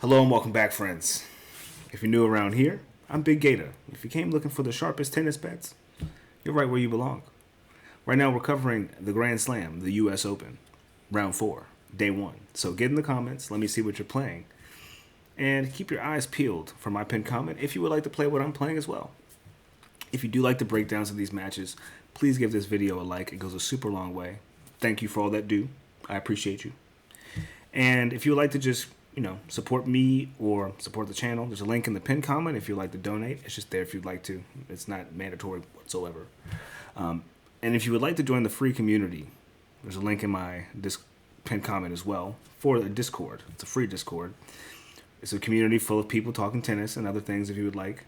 Hello and welcome back, friends. If you're new around here, I'm Big GATAH. If you came looking for the sharpest tennis bets, you're right where you belong. Right now we're covering the Grand Slam, the US Open, round 4, day 1. So get in the comments, let me see what you're playing, and keep your eyes peeled for my pinned comment if you would like to play what I'm playing as well. If you do like the breakdowns of these matches, please give this video a like. It goes a super long way. Thank you for all that do. I appreciate you. And if you would like to just support me or support the channel, there's a link in the pinned comment if you'd like to donate. It's just there if you'd like to. It's not mandatory whatsoever. And if you would like to join the free community, there's a link in my pinned comment as well for the Discord. It's a free Discord. It's a community full of people talking tennis and other things if you would like.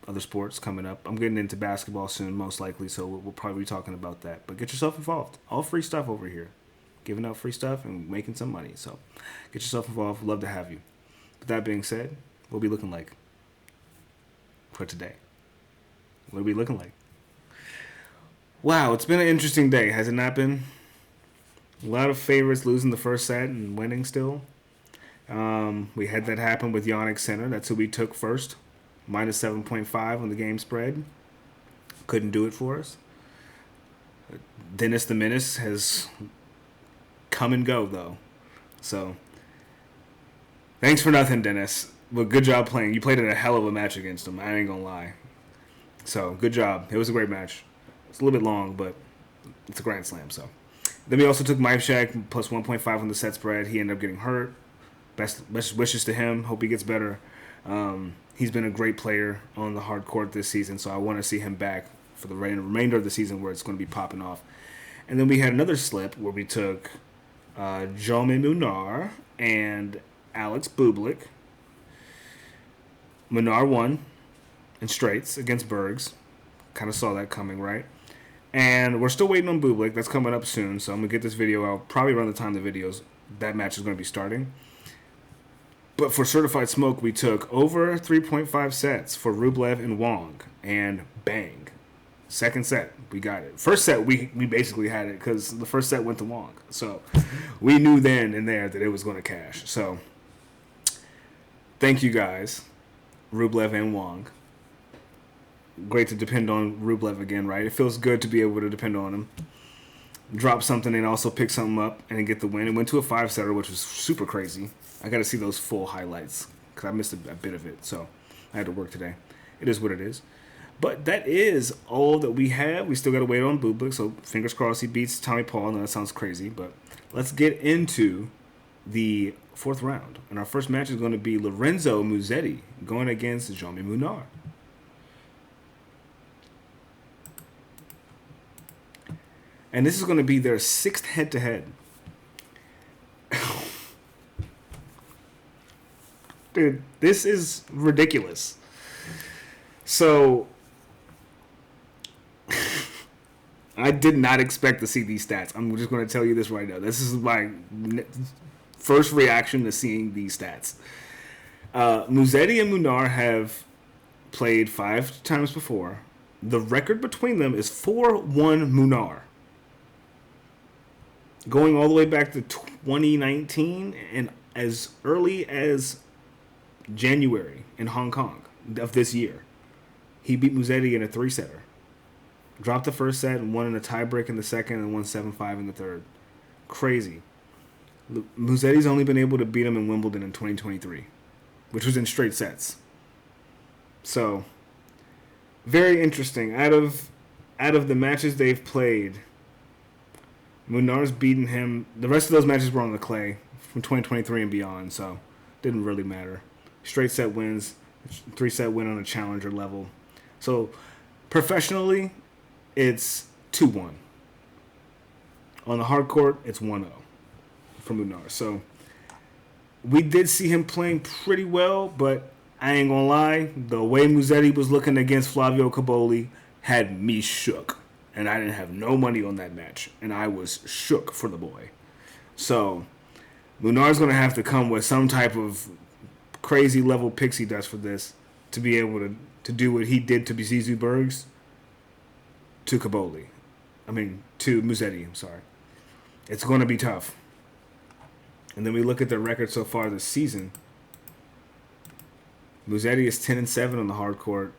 Other sports coming up. I'm getting into basketball soon, most likely, so we'll probably be talking about that. But get yourself involved. All free stuff over here. Giving out free stuff and making some money. So get yourself involved. Love to have you. With that being said, what are we looking like for today? What are we looking like? Wow, it's been an interesting day, has it not been? A lot of favorites losing the first set and winning still. We had that happen with Yannick Sinner. That's who we took first. Minus 7.5 on the game spread. Couldn't do it for us. Dennis the Menace has come and go, though. So, thanks for nothing, Dennis. But good job playing. You played in a hell of a match against him. I ain't gonna lie. So, good job. It was a great match. It's a little bit long, but it's a Grand Slam, so. Then we also took Machac plus 1.5 on the set spread. He ended up getting hurt. Best wishes to him. Hope he gets better. He's been a great player on the hard court this season, so I want to see him back for the remainder of the season where it's going to be popping off. And then we had another slip where we took Jaume Munar and Alex Bublik. Munar won in straights against Bergs. Kind of saw that coming, right? And we're still waiting on Bublik. That's coming up soon, so I'm going to get this video out probably around the time that match is going to be starting. But for certified smoke, we took over 3.5 sets for Rublev and Wong, and bang. Second set, we got it. First set, we basically had it because the first set went to Wong. So we knew then and there that it was going to cash. So thank you guys, Rublev and Wong. Great to depend on Rublev again, right? It feels good to be able to depend on him. Drop something and also pick something up and then get the win. It went to a 5-setter, which was super crazy. I got to see those full highlights because I missed a bit of it. So I had to work today. It is what it is. But that is all that we have. We still got to wait on Bublik, so fingers crossed he beats Tommy Paul. I know that sounds crazy, but let's get into the fourth round. And our first match is going to be Lorenzo Musetti going against Jaume Munar. And this is going to be their 6th head-to-head. Dude, this is ridiculous. So, I did not expect to see these stats. I'm just going to tell you this right now. This is my first reaction to seeing these stats. Musetti and Munar have played 5 times before. The record between them is 4-1 Munar. Going all the way back to 2019 and as early as January in Hong Kong of this year, he beat Musetti in a 3-setter. Dropped the first set and won in a tiebreak in the second and won 7-5 in the third. Crazy. Musetti's only been able to beat him in Wimbledon in 2023, which was in straight sets. So, very interesting. Out of the matches they've played, Munar's beaten him. The rest of those matches were on the clay from 2023 and beyond, so didn't really matter. Straight set wins, 3-set win on a challenger level. So professionally, it's 2-1. On the hard court, it's 1-0 for Munar. So we did see him playing pretty well, but I ain't gonna lie, the way Musetti was looking against Flavio Cobolli had me shook. And I didn't have no money on that match. And I was shook for the boy. So, Munar's going to have to come with some type of crazy level pixie dust for this to be able to do what he did to Zizu Bergs to Cobolli. To Musetti, I'm sorry. It's going to be tough. And then we look at their record so far this season. Musetti is 10-7 on the hard court.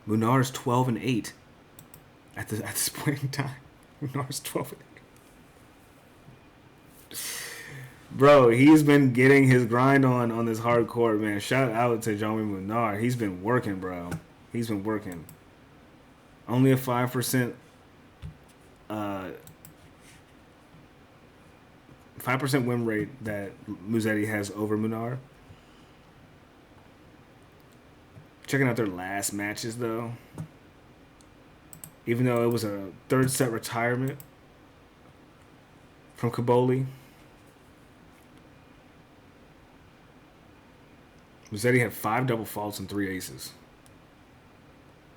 Munar is 12-8 at this point in time. Munar is 12-8. Bro, he's been getting his grind on this hard court, man. Shout out to Joey Munar. He's been working, bro. He's been working. Only a 5% 5% win rate that Musetti has over Munar. Checking out their last matches, though. Even though it was a third set retirement from Caboli, Musetti had 5 double faults and 3 aces.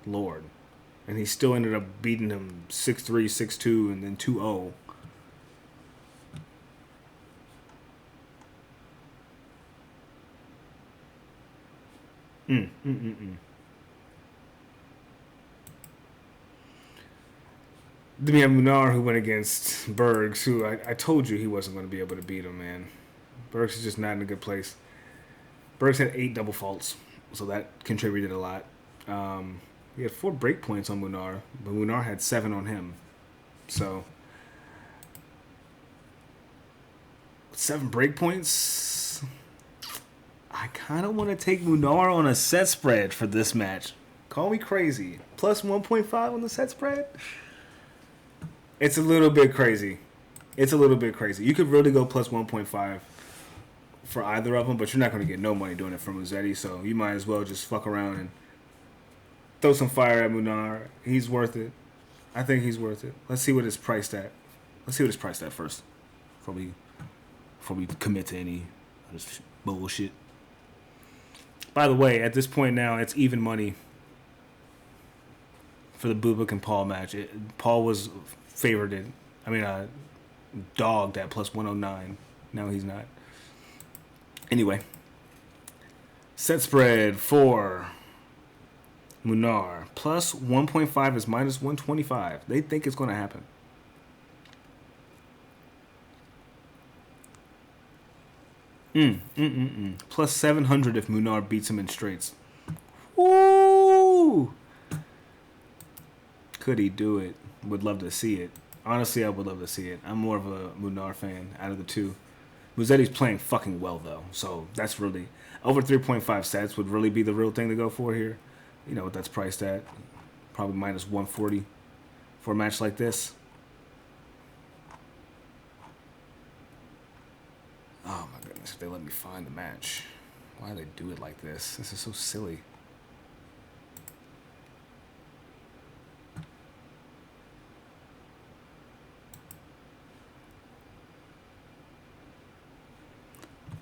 Lord. And he still ended up beating him 6-3, 6-2, and then 2-0. Then we have Munar, who went against Bergs, who I told you he wasn't going to be able to beat him, man. Bergs is just not in a good place. Bergs had 8 double faults, so that contributed a lot. He had 4 break points on Munar, but Munar had 7 on him. So, 7 break points. I kind of want to take Munar on a set spread for this match. Call me crazy. Plus 1.5 on the set spread? It's a little bit crazy. You could really go plus 1.5 for either of them, but you're not going to get no money doing it from Musetti, so you might as well just fuck around and throw some fire at Munar. He's worth it. I think he's worth it. Let's see what it's priced at. First before we commit to any of this bullshit. By the way, at this point now, it's even money for the Bublik and Paul match. Paul was favored dogged at plus 109. Now he's not. Anyway, set spread for Munar. Plus 1.5 is minus 125. They think it's going to happen. Plus 700 if Munar beats him in straights. Woo! Could he do it? Would love to see it. Honestly, I would love to see it. I'm more of a Munar fan out of the two. Musetti's playing fucking well, though. So that's really... Over 3.5 sets would really be the real thing to go for here. You know what that's priced at. Probably minus 140 for a match like this. Oh, my goodness. If they let me find the match. Why do they do it like this? This is so silly.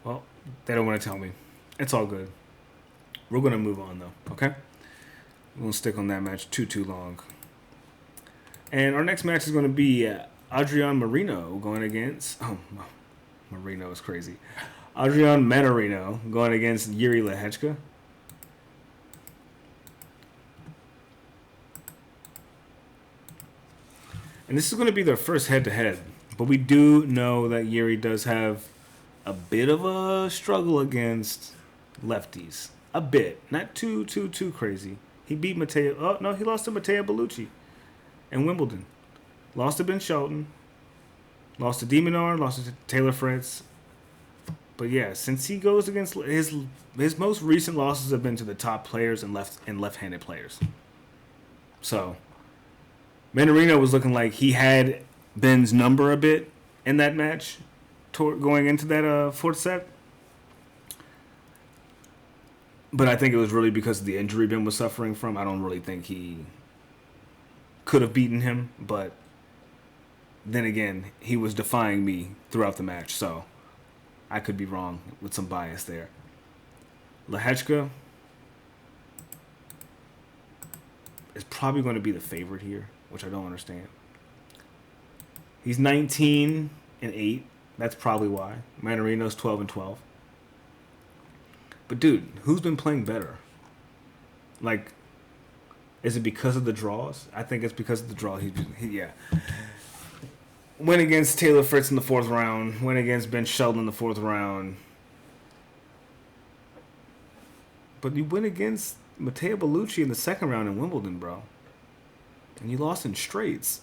Well, they don't want to tell me. It's all good. We're going to move on, though, okay? We won't stick on that match too long. And our next match is going to be Adrian Mannarino going against... Oh, Marino is crazy. Adrian Mannarino going against Yuri Lehecka. And this is going to be their first head-to-head. But we do know that Yuri does have a bit of a struggle against lefties. A bit. Not too crazy. He beat Matteo... Oh, no, he lost to Matteo Bellucci in Wimbledon. Lost to Ben Shelton. Lost to Munar. Lost to Taylor Fritz. But yeah, since he goes against... His most recent losses have been to the top players and left-handed players. So, Mannarino was looking like he had Ben's number a bit in that match going into that fourth set. But I think it was really because of the injury Ben was suffering from. I don't really think he could have beaten him. But then again, he was defying me throughout the match. So I could be wrong with some bias there. Lehecka is probably going to be the favorite here, which I don't understand. He's 19-8. That's probably why. Mannarino's 12-12. But dude, who's been playing better? Like, is it because of the draws? I think it's because of the draw. Yeah. Went against Taylor Fritz in the fourth round. Went against Ben Shelton in the fourth round. But you went against Matteo Bellucci in the second round in Wimbledon, bro. And you lost in straights.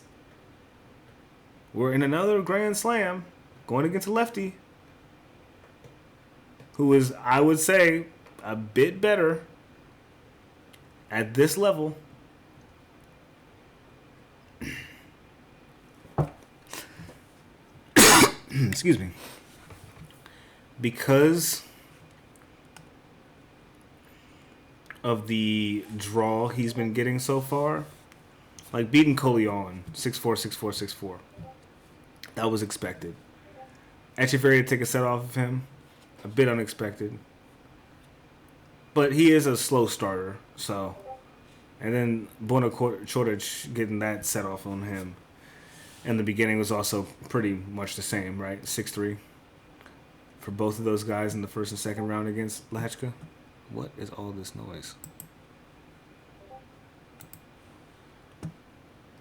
We're in another Grand Slam going against a lefty who is, I would say, a bit better at this level. Excuse me. Because of the draw he's been getting so far, like beating Coleon 6-4, 6-4, 6-4. That was expected. Echeverry to take a set off of him, a bit unexpected. But he is a slow starter, so. And then Bona Choric getting that set off on him in the beginning was also pretty much the same, right? 6-3 for both of those guys in the first and second round against Lehecka. What is all this noise?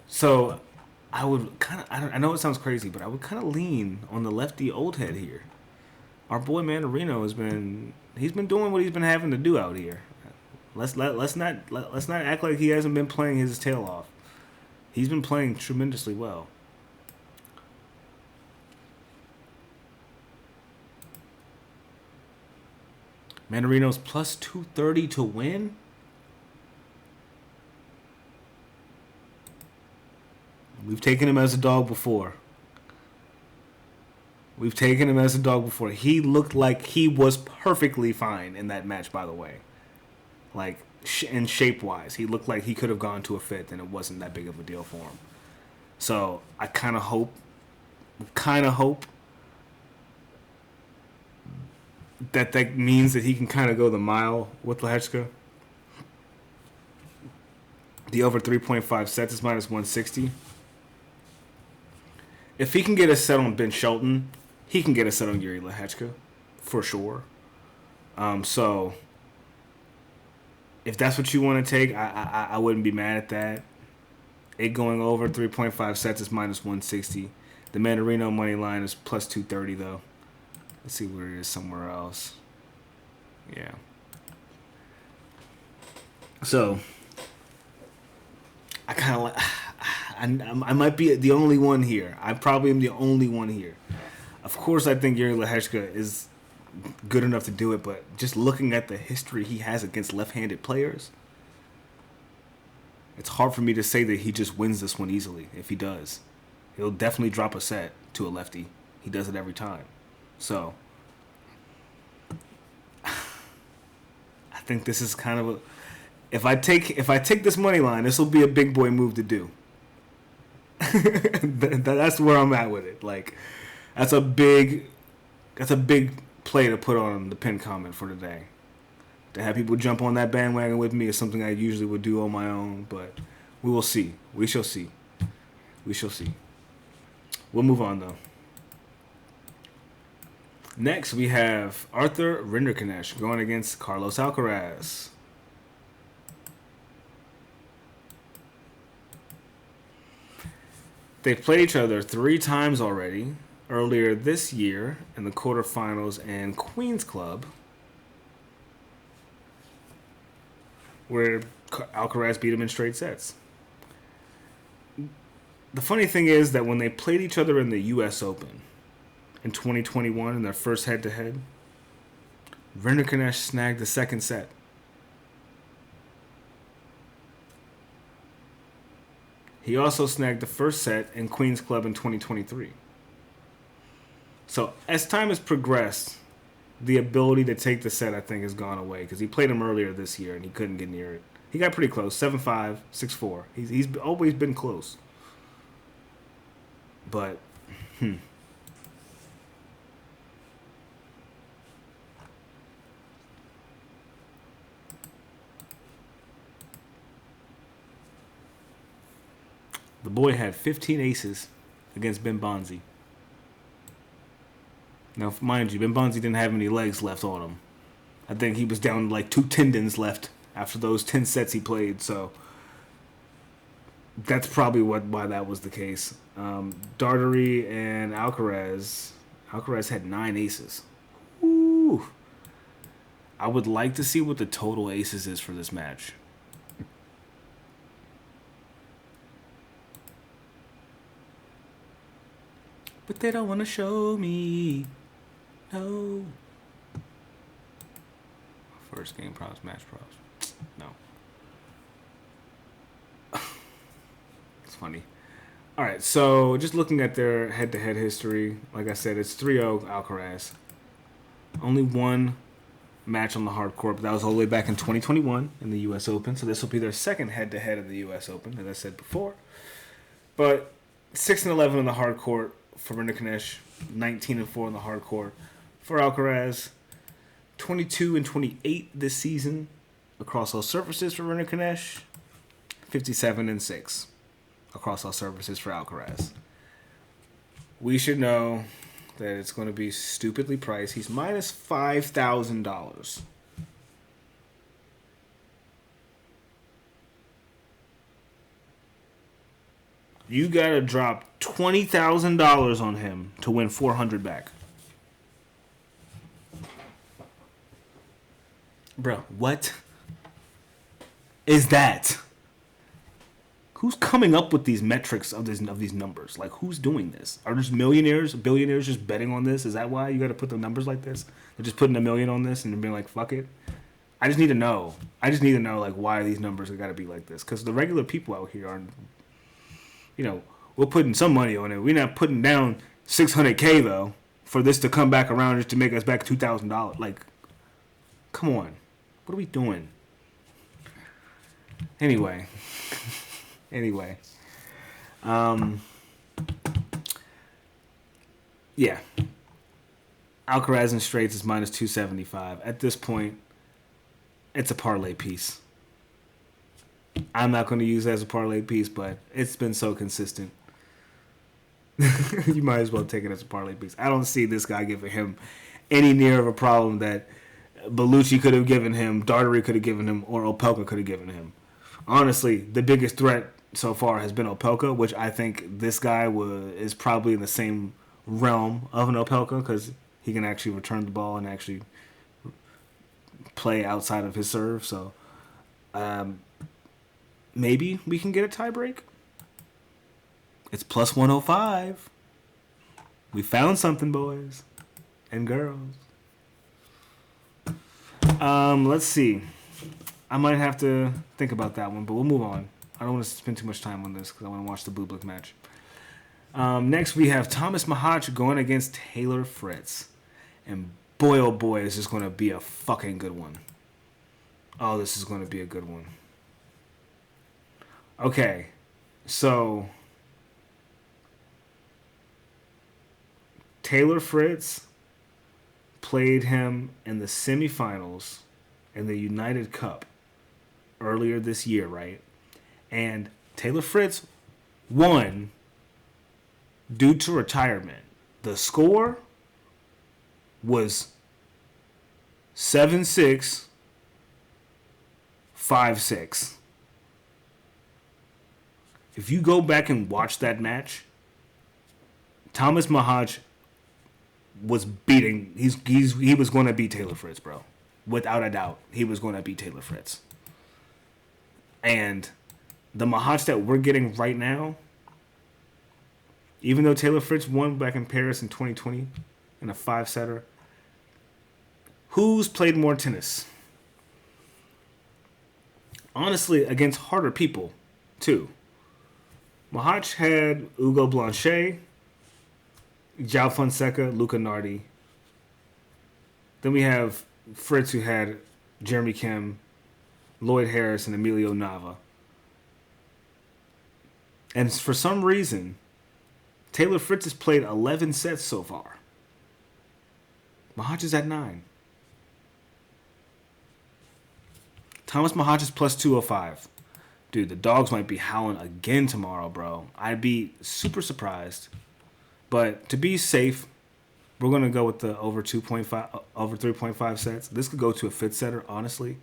So I would kind of, I know it sounds crazy, but I would kind of lean on the lefty old head here. Our boy Mannarino he's been doing what he's been having to do out here. Let's not act like he hasn't been playing his tail off. He's been playing tremendously well. Mannarino's plus 230 to win. We've taken him as a dog before. He looked like he was perfectly fine in that match, by the way. Like, in shape-wise, he looked like he could have gone to a fifth, and it wasn't that big of a deal for him. So, I kind of hope that means that he can kind of go the mile with Lehecka. The over 3.5 sets is minus 160. If he can get a set on Ben Shelton, he can get a set on Yuri Lehecka, for sure. So, if that's what you want to take, I wouldn't be mad at that. It going over 3.5 sets is minus 160. The Mannarino money line is plus 230, though. Let's see where it is somewhere else. Yeah. So, I kind of like... I might be the only one here. I probably am the only one here. Of course, I think Yuri Lehecka is good enough to do it, but just looking at the history he has against left-handed players, it's hard for me to say that he just wins this one easily. If he does, he'll definitely drop a set to a lefty. He does it every time. So, I think this is kind of a... If I take this money line, this will be a big boy move to do. That's where I'm at with it. Like, that's a big play to put on the pinned comment for today. To have people jump on that bandwagon with me is something I usually would do on my own, but we will see. We shall see. We'll move on, though. Next, we have Arthur Rinderknech going against Carlos Alcaraz. They've played each other 3 times already, earlier this year in the quarterfinals and Queen's Club, where Alcaraz beat him in straight sets. The funny thing is that when they played each other in the U.S. Open in 2021 in their first head-to-head, Rinderknech snagged the second set. He also snagged the first set in Queen's Club in 2023. So as time has progressed, the ability to take the set, I think, has gone away because he played him earlier this year and he couldn't get near it. He got pretty close, 7-5, 6-4. He's always been close. But, the boy had 15 aces against Ben Bonzi. Now, mind you, Ben Bonzi didn't have any legs left on him. I think he was down to like 2 tendons left after those 10 sets he played, so that's probably why that was the case. Dartery and Alcaraz had 9 aces. Ooh. I would like to see what the total aces is for this match. But they don't want to show me. No. First game props, match props. No. It's funny. All right, so just looking at their head-to-head history, like I said, it's 3-0 Alcaraz. Only one match on the hard court, but that was all the way back in 2021 in the U.S. Open. So this will be their second head-to-head of the U.S. Open, as I said before. But 6-11 on the hard court for Rinderknech, 19-4 on the hard court for Alcaraz, 22-28 this season across all surfaces for Rinderknech, 57-6 across all surfaces for Alcaraz. We should know that it's going to be stupidly priced. He's minus $5,000. You got to drop $20,000 on him to win $400 back. Bro, what is that? Who's coming up with these metrics of these numbers? Like, who's doing this? Are just millionaires, billionaires just betting on this? Is that why you got to put the numbers like this? They're just putting $1 million on this and being like, fuck it. I just need to know. Like, why these numbers have got to be like this. Because the regular people out here aren't, we're putting some money on it. We're not putting down $600K, though, for this to come back around just to make us back $2,000. Like, come on. What are we doing? Anyway. Yeah. Alcaraz in straights is minus 275. At this point, it's a parlay piece. I'm not going to use it as a parlay piece, but it's been so consistent. You might as well take it as a parlay piece. I don't see this guy giving him any near of a problem that Bellucci could have given him, Dartery could have given him, or Opelka could have given him. Honestly, the biggest threat so far has been Opelka, which I think this guy is probably in the same realm of an Opelka because he can actually return the ball and actually play outside of his serve. So maybe we can get a tie break. It's plus 105. We found something, boys and girls. Let's see. I might have to think about that one, but we'll move on. I don't want to spend too much time on this because I want to watch the Bublik match. Next, we have Thomas Machac going against Taylor Fritz. And boy, oh boy, this is going to be a fucking good one. Oh, this is going to be a good one. Okay, so Taylor Fritz played him in the semifinals in the United Cup earlier this year, right? And Taylor Fritz won due to retirement. The score was 7-6, 5-6. If you go back and watch that match, Thomas Machac was beating. He was going to beat Taylor Fritz, bro. Without a doubt, he was going to beat Taylor Fritz. And the Machac that we're getting right now, even though Taylor Fritz won back in Paris in 2020 in a 5-setter, who's played more tennis? Honestly, against harder people, too. Machac had Ugo Blanchet, João Fonseca, Luca Nardi. Then we have Fritz, who had Jeremy Kim, Lloyd Harris, and Emilio Nava. And for some reason, Taylor Fritz has played 11 sets so far. Machac is at 9. Thomas Machac is plus 205. Dude, the dogs might be howling again tomorrow, bro. I'd be super surprised. But to be safe, we're going to go with the over 3.5 sets. This could go to a fifth setter, honestly.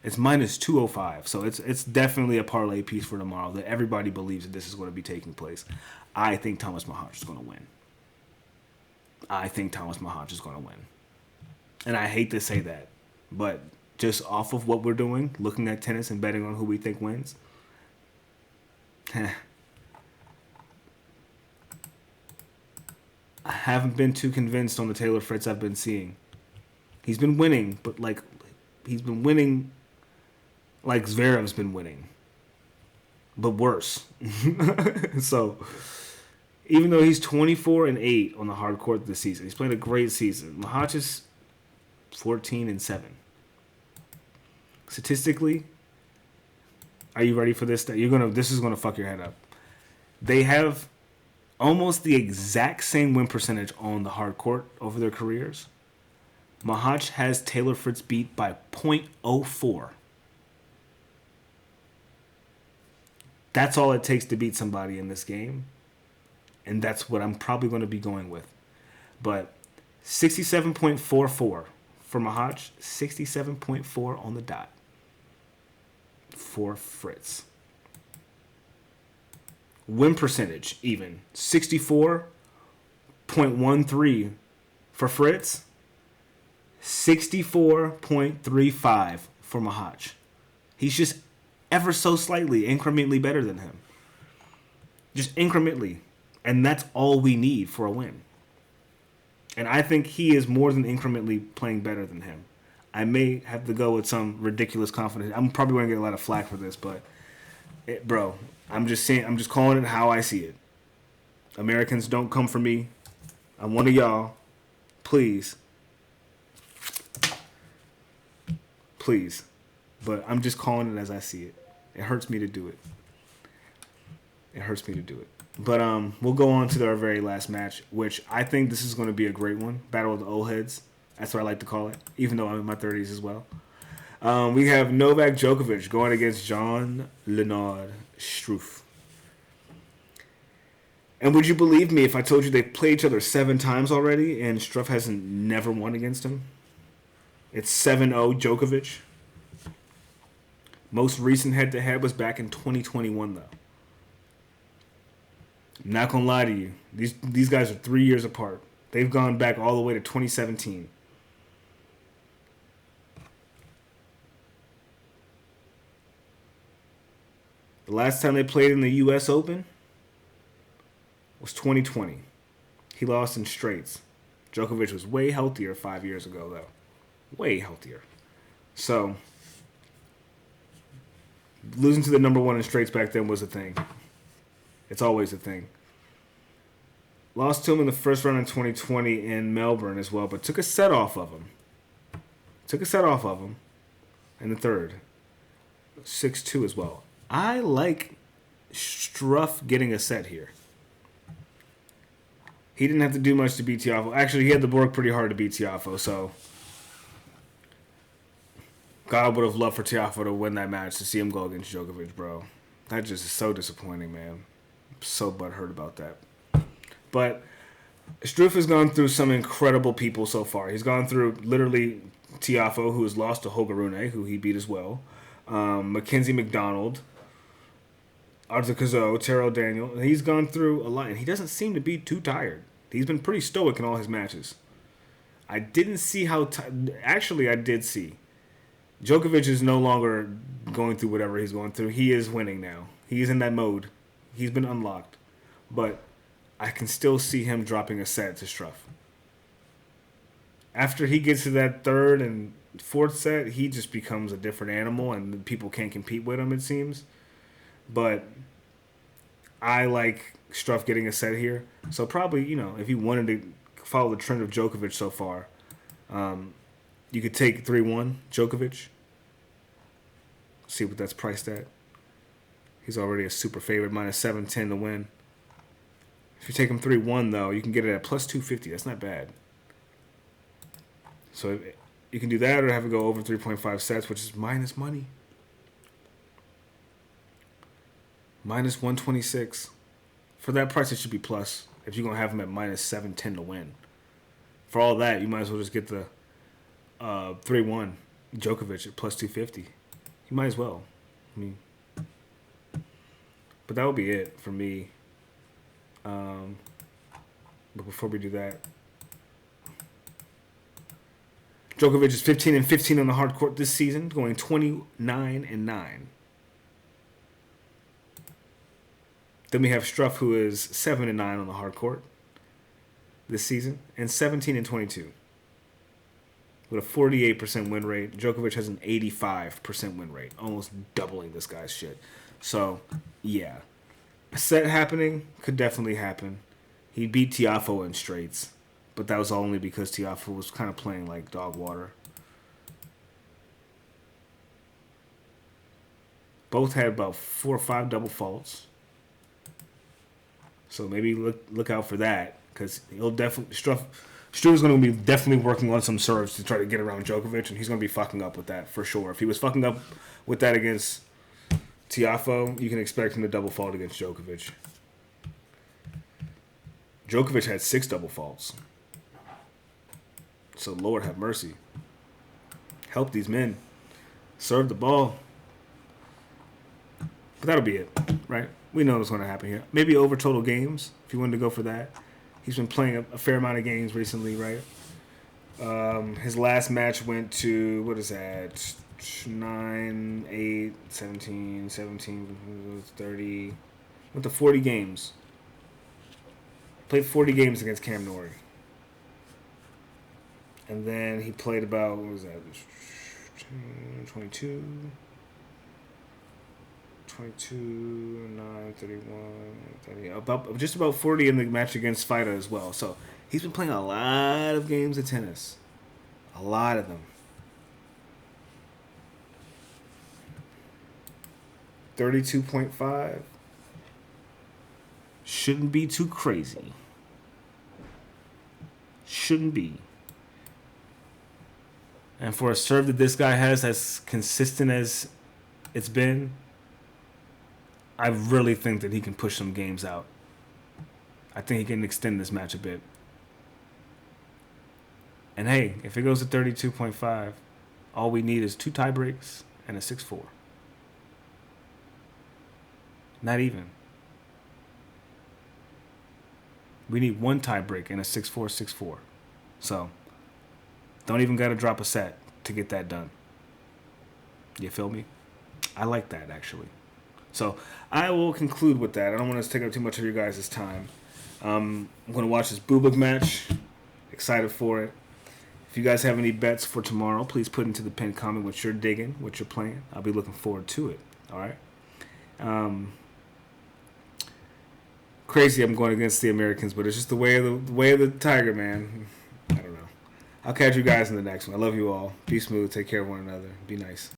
It's minus 205. So it's definitely a parlay piece for tomorrow that everybody believes that this is going to be taking place. I think Thomas Machac is going to win. And I hate to say that. But just off of what we're doing, looking at tennis and betting on who we think wins, I haven't been too convinced on the Taylor Fritz I've been seeing. He's been winning, but he's been winning like Zverev's been winning, but worse. So even though he's 24-8 on the hard court this season, he's playing a great season. Machac is 14-7. Statistically, are you ready for this? This is gonna fuck your head up. They have almost the exact same win percentage on the hard court over their careers. Machac has Taylor Fritz beat by .04. That's all it takes to beat somebody in this game. And that's what I'm probably going to be going with. But 67.44 for Machac, 67.4 on the dot for Fritz. Win percentage, even 64.13 for Fritz, 64.35 for Machac. He's just ever so slightly, incrementally better than him. Just incrementally. And that's all we need for a win. And I think he is more than incrementally playing better than him. I may have to go with some ridiculous confidence. I'm probably going to get a lot of flack for this, but, bro, I'm just calling it how I see it. Americans, don't come for me. I'm one of y'all. Please. Please. But I'm just calling it as I see it. It hurts me to do it. It hurts me to do it. But we'll go on to our very last match, which I think this is going to be a great one. Battle of the old heads. That's what I like to call it, even though I'm in my 30s as well. We have Novak Djokovic going against Jean-Leonard Struff. And would you believe me if I told you they played each other 7 times already and Struff hasn't never won against him? It's 7-0 Djokovic. Most recent head-to-head was back in 2021, though. I'm not going to lie to you. These guys are 3 years apart. They've gone back all the way to 2017. The last time they played in the U.S. Open was 2020. He lost in straights. Djokovic was way healthier 5 years ago, though. Way healthier. So, losing to the number one in straights back then was a thing. It's always a thing. Lost to him in the first round in 2020 in Melbourne as well, but took a set off of him. In the third. 6-2 as well. I like Struff getting a set here. He didn't have to do much to beat Tiafoe. Actually, he had to work pretty hard to beat Tiafoe, so God would have loved for Tiafoe to win that match, to see him go against Djokovic, bro. That just is so disappointing, man. I'm so butthurt about that. But Struff has gone through some incredible people so far. He's gone through literally Tiafoe, who has lost to Holger Rune, who he beat as well. Mackenzie McDonald, Arthur Cazot, Terrell Daniel. He's gone through a lot, and he doesn't seem to be too tired. He's been pretty stoic in all his matches. I didn't see how... Actually, I did see. Djokovic is no longer going through whatever he's going through. He is winning now. He's in that mode. He's been unlocked. But I can still see him dropping a set to Struff. After he gets to that third and fourth set, he just becomes a different animal, and people can't compete with him, it seems. But I like Struff getting a set here. So probably, if you wanted to follow the trend of Djokovic so far, you could take 3-1 Djokovic. See what that's priced at. He's already a super favorite, minus 710 to win. If you take him 3-1, though, you can get it at plus 250. That's not bad. So you can do that or have it go over 3.5 sets, which is minus money. Minus 126. For that price, it should be plus. If you're going to have him at minus 710 to win. For all that, you might as well just get the 3-1 Djokovic at plus 250. You might as well. But that would be it for me. But before we do that, Djokovic is 15-15 on the hard court this season, going 29-9. Then we have Struff, who is 7-9 on the hard court this season, and 17-22 with a 48% win rate. Djokovic has an 85% win rate, almost doubling this guy's shit. So, yeah. A set happening could definitely happen. He beat Tiafoe in straights, but that was only because Tiafoe was kind of playing like dog water. Both had about 4 or 5 double faults. So maybe look out for that, because he'll definitely Struff's going to be definitely working on some serves to try to get around Djokovic, and he's going to be fucking up with that for sure. If he was fucking up with that against Tiafoe, you can expect him to double fault against Djokovic. Djokovic had 6 double faults. So Lord have mercy. Help these men. Serve the ball. But that'll be it, right? We know what's going to happen here. Maybe over total games, if you wanted to go for that. He's been playing a fair amount of games recently, right? His last match went to, what is that? 9, 8, 17, 30. Went to 40 games. Played 40 games against Cam Norrie. And then he played about, what was that? 22, 9, 31, 30. Just about 40 in the match against Fida as well. So he's been playing a lot of games of tennis. A lot of them. 32.5. Shouldn't be too crazy. Shouldn't be. And for a serve that this guy has as consistent as it's been, I really think that he can push some games out. I think he can extend this match a bit. And hey, if it goes to 32.5, all we need is 2 tie breaks and a 6-4. Not even. We need 1 tie break and a 6-4, 6-4. So, don't even got to drop a set to get that done. You feel me? I like that, actually. So, I will conclude with that. I don't want to take up too much of your guys' time. I'm going to watch this Bublik match. Excited for it. If you guys have any bets for tomorrow, please put into the pinned comment what you're digging, what you're playing. I'll be looking forward to it. All right? Crazy I'm going against the Americans, but it's just the way of the tiger, man. I don't know. I'll catch you guys in the next one. I love you all. Be smooth. Take care of one another. Be nice.